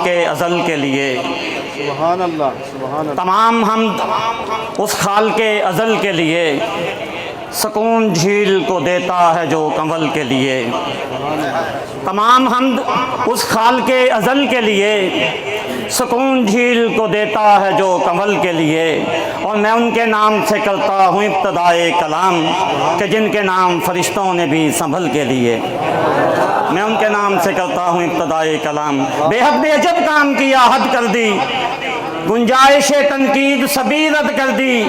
کے ازل کے لیے سبحان اللہ سبحان اللہ۔ تمام حمد اس خال کے ازل کے لیے، سکون جھیل کو دیتا ہے جو کنول کے لیے۔ تمام حمد اس خال کے ازل کے لیے، سکون جھیل کو دیتا ہے جو کنول کے لیے، اور میں ان کے نام سے کرتا ہوں ابتدائے کلام کہ جن کے نام فرشتوں نے بھی سنبھل کے لیے۔ میں ان کے نام سے کرتا ہوں ابتدائے کلام۔ بے حد بے عجب کام کیا، حد کر دی، گنجائش تنقید سبھی رد کر دی،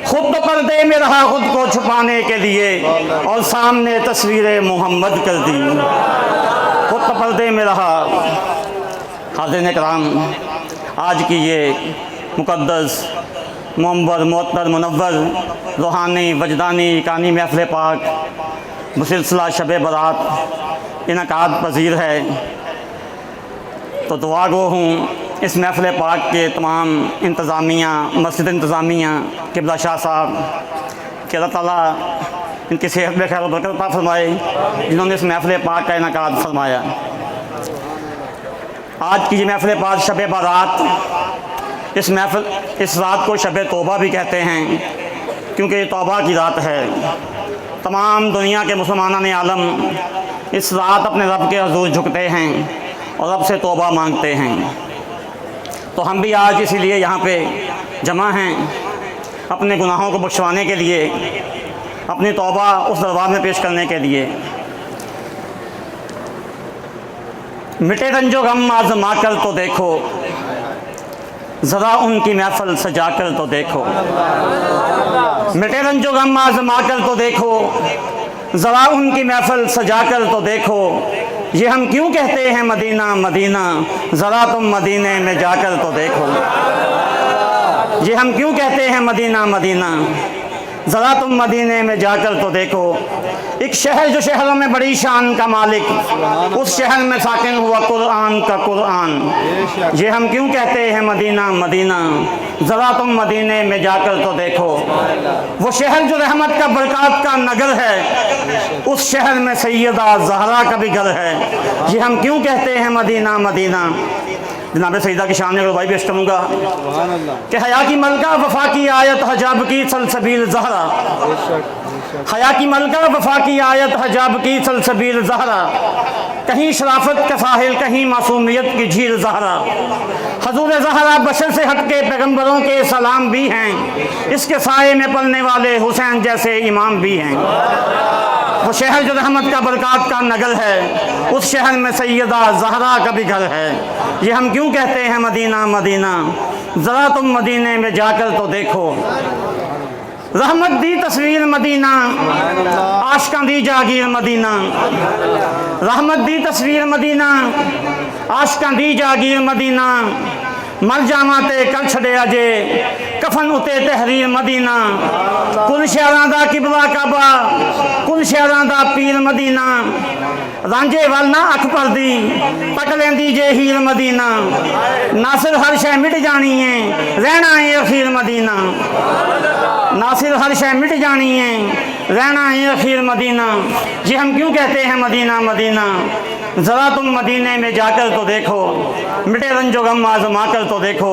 خود تو پردے میں رہا خود کو چھپانے کے لیے، اور سامنے تصویر محمد کر دی، خود تو پردے میں رہا۔ حاضرین کرام، آج کی یہ مقدس منور معطر منور روحانی وجدانی کانی محفل پاک بسلسلہ شب برات انعقاد پذیر ہے، تو دعا گو ہوں اس محفل پاک کے تمام انتظامیہ، مسجد انتظامیہ، قبلہ شاہ صاحب کہ اللہ تعالیٰ ان کی صحت میں خیر و برکت عطا فرمائے جنہوں نے اس محفل پاک کا انعقاد فرمایا۔ آج کی یہ محفل پاک شب برات، اس رات کو شب توبہ بھی کہتے ہیں کیونکہ یہ توبہ کی رات ہے۔ تمام دنیا کے مسلمانان عالم اس رات اپنے رب کے حضور جھکتے ہیں اور رب سے توبہ مانگتے ہیں، تو ہم بھی آج اسی لیے یہاں پہ جمع ہیں، اپنے گناہوں کو بخشوانے کے لیے، اپنی توبہ اس دربار میں پیش کرنے کے لیے۔ مٹے رنج و غم آزما کر تو دیکھو، ذرا ان کی محفل سجا کر تو دیکھو۔ مٹے رنج و غم آزما کر تو دیکھو، ذرا ان کی محفل سجا کر تو دیکھو۔ یہ ہم کیوں کہتے ہیں مدینہ مدینہ، ذرا تم مدینے میں جا کر تو دیکھو۔ یہ ہم کیوں کہتے ہیں مدینہ مدینہ، ذرا تم مدینے میں جا کر تو دیکھو۔ ایک شہر جو شہروں میں بڑی شان کا مالک، اس شہر میں ساکن ہوا قرآن کا قرآن۔ یہ ہم کیوں کہتے ہیں مدینہ مدینہ، ذرا تم مدینے میں جا کر تو دیکھو۔ وہ شہر جو رحمت کا برکات کا نگر ہے، اس شہر میں سیدہ زہرا کا بھی گھر ہے۔ یہ ہم کیوں کہتے ہیں مدینہ مدینہ۔ جناب سیدہ کی شان میں ربائی پیش کروں گا کہ حیا کی ملکہ وفا کی آیت حجاب کی سلسبیل زہرا، حیا کی ملکہ وفا کی آیت حجاب کی سلسبیل زہرا، کہیں شرافت کا ساحل کہیں معصومیت کی جھیل زہرا۔ حضور زہرا بشر سے ہٹ کے پیغمبروں کے سلام بھی ہیں، اس کے سائے میں پلنے والے حسین جیسے امام بھی ہیں۔ وہ شہر جو رحمت کا برکات کا نگر ہے، اس شہر میں سیدہ زہرا کا بھی گھر ہے۔ یہ ہم کیوں کہتے ہیں مدینہ مدینہ، ذرا تم مدینے میں جا کر تو دیکھو۔ رحمت دی تصویر مدینہ، عاشقاں دی جاگیر مدینہ۔ رحمت دی تصویر مدینہ، عاشقاں دی جاگیر مدینہ۔ مر جاواں تے کر چھڑیا جے، کفن اتے تحریر مدینہ۔ کل شہراں دا قبلہ کعبہ، کل شہراں دا پیر مدینہ۔ رانجے والنا اکھ پر دی، تک لیندی جے ہیر مدینہ۔ ناصر ہر شے مٹ جانی ہے، رہنا ہے اخیر مدینہ۔ ناصر ہر شے مٹ جانی ہے، رہنا ہے اخیر مدینہ۔ یہ ہم کیوں کہتے ہیں مدینہ مدینہ، ذرا تم مدینے میں جا کر تو دیکھو۔ مٹے رنج و غم آزما کر تو دیکھو۔